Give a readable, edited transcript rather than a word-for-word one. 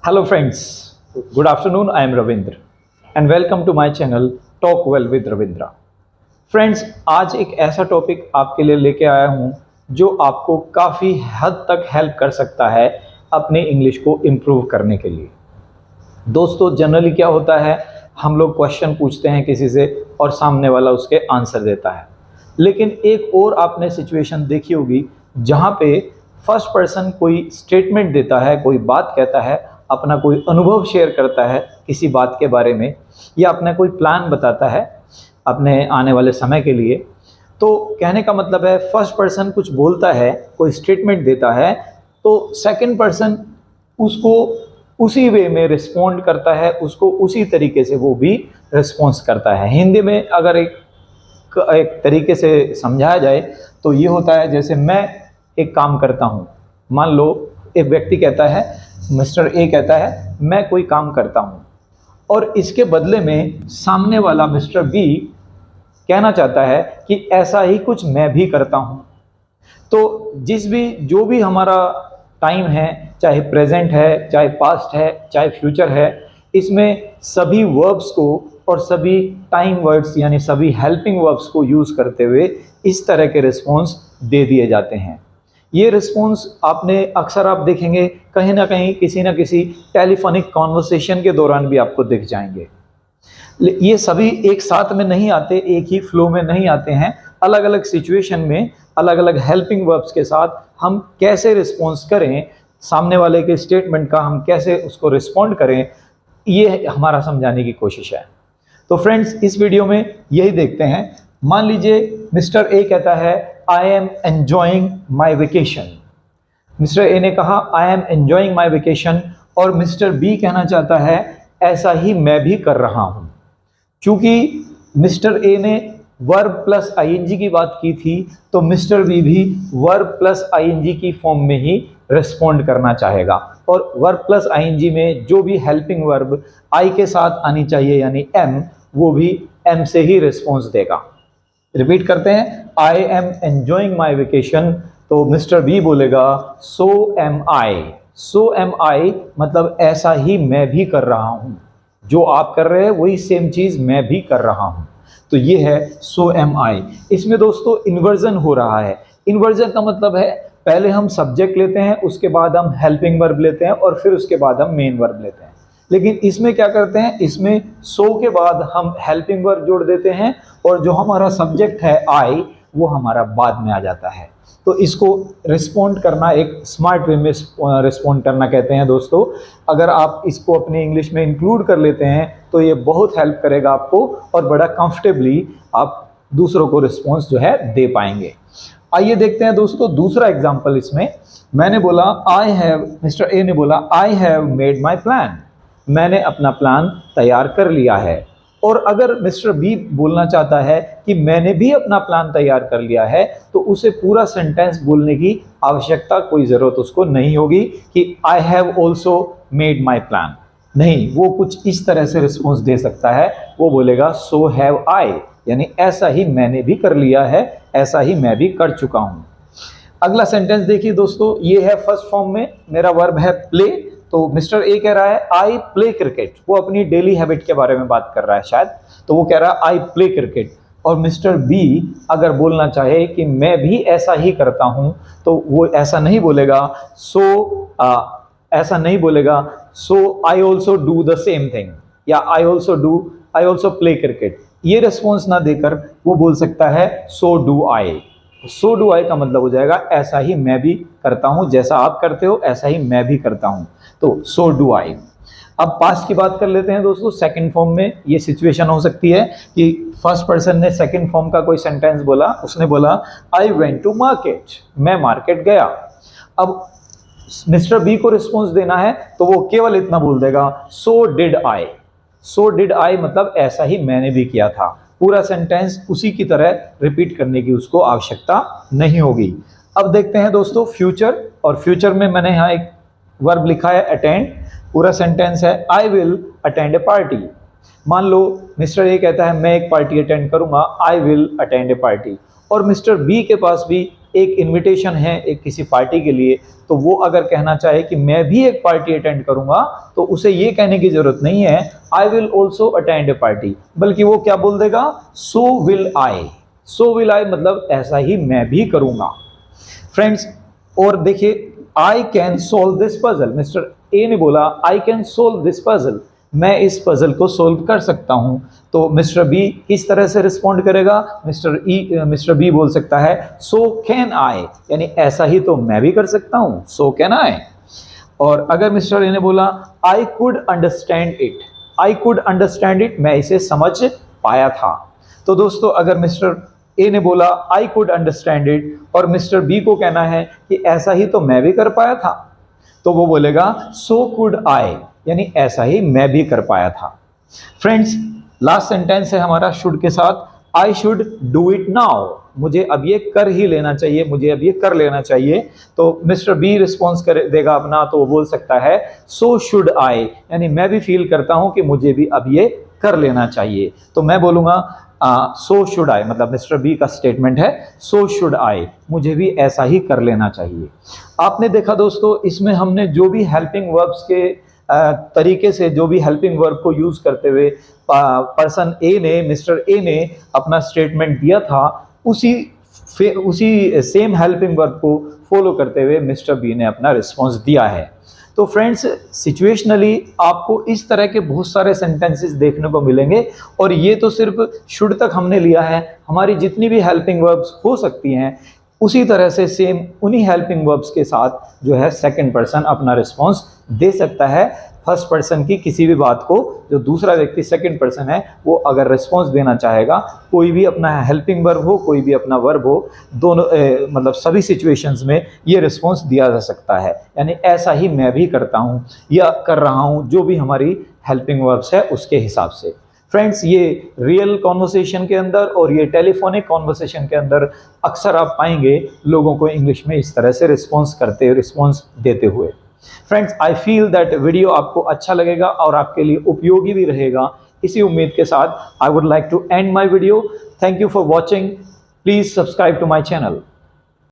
Hello friends, good afternoon. I am Ravindra and welcome to my channel Talk Well with Ravindra. Friends, आज एक ऐसा topic आपके लिए लेके आया हूँ जो आपको काफ़ी हद तक हेल्प कर सकता है अपने इंग्लिश को इम्प्रूव करने के लिए। दोस्तों, जनरली क्या होता है, हम लोग क्वेश्चन पूछते हैं किसी से और सामने वाला उसके आंसर देता है, लेकिन एक और आपने सिचुएशन देखी होगी जहाँ पे फर्स्ट पर्सन कोई स्टेटमेंट देता है, कोई बात कहता है, अपना कोई अनुभव शेयर करता है किसी बात के बारे में, या अपना कोई प्लान बताता है अपने आने वाले समय के लिए। तो कहने का मतलब है, फर्स्ट पर्सन कुछ बोलता है, कोई स्टेटमेंट देता है, तो सेकंड पर्सन उसको उसी वे में रिस्पॉन्ड करता है, उसको उसी तरीके से वो भी रिस्पॉन्स करता है। हिंदी में अगर एक तरीके से समझाया जाए तो ये होता है, जैसे मैं एक काम करता हूँ। मान लो एक व्यक्ति कहता है, मिस्टर ए कहता है मैं कोई काम करता हूँ, और इसके बदले में सामने वाला मिस्टर बी कहना चाहता है कि ऐसा ही कुछ मैं भी करता हूँ। तो जो भी हमारा टाइम है, चाहे प्रेजेंट है, चाहे पास्ट है, चाहे फ्यूचर है, इसमें सभी वर्ब्स को और सभी टाइम वर्ड्स यानी सभी हेल्पिंग वर्ब्स को यूज़ करते हुए इस तरह के रिस्पॉन्स दे दिए जाते हैं। ये रिस्पॉन्स आपने अक्सर आप देखेंगे कहीं ना कहीं किसी ना किसी टेलीफोनिक कॉन्वर्सेशन के दौरान भी आपको दिख जाएंगे। ये सभी एक साथ में नहीं आते, एक ही फ्लो में नहीं आते हैं। अलग अलग सिचुएशन में अलग अलग हेल्पिंग वर्ब्स के साथ हम कैसे रिस्पॉन्स करें, सामने वाले के स्टेटमेंट का हम कैसे उसको रिस्पॉन्ड करें, ये हमारा समझाने की कोशिश है। तो फ्रेंड्स, इस वीडियो में यही देखते हैं। मान लीजिए मिस्टर ए कहता है I am enjoying my vacation. Mister A ने कहा I am enjoying my vacation, और मिस्टर बी कहना चाहता है ऐसा ही मैं भी कर रहा हूं। चूंकि मिस्टर ए ने वर्ब प्लस आईएनजी की बात की थी, तो मिस्टर बी भी वर्ब प्लस आईएनजी की फॉर्म में ही रिस्पॉन्ड करना चाहेगा, और वर्ब प्लस आईएनजी में जो भी हेल्पिंग वर्ब आई के साथ आनी चाहिए यानी एम, वो भी एम से ही रिस्पॉन्स देगा। रिपीट करते हैं, I am enjoying my vacation, तो मिस्टर बी बोलेगा सो एम आई। सो एम आई मतलब ऐसा ही मैं भी कर रहा हूं, जो आप कर रहे हैं वही सेम चीज मैं भी कर रहा हूं। तो ये है सो एम आई। इसमें दोस्तों इन्वर्जन हो रहा है। इन्वर्जन का मतलब है पहले हम सब्जेक्ट लेते हैं, उसके बाद हम हेल्पिंग वर्ब लेते हैं, और फिर उसके बाद हम मेन वर्ब लेते हैं। लेकिन इसमें क्या करते हैं, इसमें सो के बाद हम हेल्पिंग वर्ब जोड़ देते हैं, और जो हमारा सब्जेक्ट है आई, वो हमारा बाद में आ जाता है। तो इसको रिस्पॉन्ड करना, एक स्मार्ट वे में रिस्पॉन्ड करना कहते हैं दोस्तों। अगर आप इसको अपनी इंग्लिश में इंक्लूड कर लेते हैं तो ये बहुत हेल्प करेगा आपको, और बड़ा कंफर्टेबली आप दूसरों को रिस्पॉन्स जो है दे पाएंगे। आइए देखते हैं दोस्तों दूसरा एग्जाम्पल। इसमें मैंने बोला आई हैव, मिस्टर ए ने बोला I have made my plan, मैंने अपना प्लान तैयार कर लिया है। और अगर मिस्टर बी बोलना चाहता है कि मैंने भी अपना प्लान तैयार कर लिया है, तो उसे पूरा सेंटेंस बोलने की आवश्यकता, कोई ज़रूरत उसको नहीं होगी कि I have also made my plan. नहीं, वो कुछ इस तरह से रिस्पॉन्स दे सकता है। वो बोलेगा सो हैव आई, यानी ऐसा ही मैंने भी कर लिया है, ऐसा ही मैं भी कर चुका हूँ। अगला सेंटेंस देखिए दोस्तों, ये है फर्स्ट फॉर्म में, मेरा वर्ब है प्ले। तो मिस्टर ए कह रहा है आई प्ले क्रिकेट, वो अपनी डेली हैबिट के बारे में बात कर रहा है शायद, तो वो कह रहा है आई प्ले क्रिकेट। और मिस्टर बी अगर बोलना चाहे कि मैं भी ऐसा ही करता हूं, तो वो ऐसा नहीं बोलेगा ऐसा नहीं बोलेगा so I also do the same thing, या आई ऑल्सो प्ले क्रिकेट। ये रिस्पॉन्स ना देकर वो बोल सकता है so do I. So do I का मतलब हो जाएगा ऐसा ही मैं भी करता हूं, जैसा आप करते हो ऐसा ही मैं भी करता हूं। तो सो डू आई। अब पास्ट की बात कर लेते हैं दोस्तों। सेकंड फॉर्म में ये सिचुएशन हो सकती है कि फर्स्ट पर्सन ने सेकंड फॉर्म का कोई सेंटेंस बोला, उसने बोला आई वेंट टू मार्केट, मैं मार्केट गया। अब मिस्टर बी को रिस्पॉन्स देना है, तो वो केवल इतना बोल देगा so did I. So did I मतलब ऐसा ही मैंने भी किया था। पूरा सेंटेंस उसी की तरह रिपीट करने की उसको आवश्यकता नहीं होगी। अब देखते हैं दोस्तों फ्यूचर, और फ्यूचर में मैंने यहाँ एक वर्ब लिखा है अटेंड। पूरा सेंटेंस है I will attend A party. मान लो मिस्टर ए कहता है मैं एक पार्टी अटेंड करूंगा, I will attend A party. और मिस्टर बी के पास भी एक इनविटेशन है एक किसी पार्टी के लिए, तो वो अगर कहना चाहे कि मैं भी एक पार्टी अटेंड करूंगा, तो उसे ये कहने की जरूरत नहीं है I will also attend A party, बल्कि वो क्या बोल देगा, so will I. So will I मतलब ऐसा ही मैं भी करूंगा फ्रेंड्स। और देखिए, I can solve this puzzle, mister A ने बोला I can solve this puzzle, मैं इस पजल को सोल्व कर सकता हूं। तो मिस्टर बी किस तरह से रिस्पॉन्ड करेगा, मिस्टर बी बोल सकता है सो कैन आई, यानी ऐसा ही तो मैं भी कर सकता हूं, सो कैन आई। और अगर मिस्टर ए ने बोला I could understand it, I could understand it, मैं इसे समझ पाया था। तो दोस्तों, अगर मिस्टर ए ने बोला आई कुड अंडरस्टैंड इट और मिस्टर बी को कहना है कि ऐसा ही तो मैं भी कर पाया था, तो वो बोलेगा सो कुड आई, यानी ऐसा ही मैं भी कर पाया था। फ्रेंड्स, लास्ट सेंटेंस है हमारा शुड के साथ, I should do it now, मुझे अब ये कर ही लेना चाहिए, मुझे अब ये कर लेना चाहिए। तो मिस्टर बी रिस्पॉन्स कर देगा अपना, तो वो बोल सकता है सो शुड आई, यानी मैं भी फील करता हूं कि मुझे भी अब ये कर लेना चाहिए। तो मैं बोलूंगा सो शुड आई, मतलब मिस्टर बी का स्टेटमेंट है सो शुड आई, मुझे भी ऐसा ही कर लेना चाहिए। आपने देखा दोस्तों, इसमें हमने जो भी हेल्पिंग वर्ब्स के तरीके से, जो भी हेल्पिंग वर्ब को यूज करते हुए पर्सन ए ने, मिस्टर ए ने अपना स्टेटमेंट दिया था, उसी सेम हेल्पिंग वर्ब को फॉलो करते हुए मिस्टर बी ने अपना रिस्पॉन्स दिया है। तो फ्रेंड्स, सिचुएशनली आपको इस तरह के बहुत सारे सेंटेंसेस देखने को मिलेंगे, और ये तो सिर्फ शुड तक हमने लिया है, हमारी जितनी भी हेल्पिंग वर्ब्स हो सकती हैं उसी तरह से सेम उन्हीं हेल्पिंग वर्ब्स के साथ जो है सेकंड पर्सन अपना रिस्पॉन्स दे सकता है। फर्स्ट पर्सन की किसी भी बात को जो दूसरा व्यक्ति सेकंड पर्सन है वो अगर रिस्पॉन्स देना चाहेगा, कोई भी अपना हेल्पिंग वर्ब हो, कोई भी अपना वर्ब हो, दोनों मतलब सभी सिचुएशंस में ये रिस्पॉन्स दिया जा सकता है, यानी ऐसा ही मैं भी करता हूँ या कर रहा हूँ, जो भी हमारी हेल्पिंग वर्ब्स है उसके हिसाब से। फ्रेंड्स, ये रियल कॉन्वर्सेशन के अंदर और ये टेलीफोनिक कॉन्वर्सेशन के अंदर अक्सर आप पाएंगे लोगों को इंग्लिश में इस तरह से रिस्पॉन्स देते हुए। Friends, I feel that video आपको अच्छा लगेगा और आपके लिए उपयोगी भी रहेगा। इसी उम्मीद के साथ I would like to end my video. Thank you for watching. Please subscribe to my channel.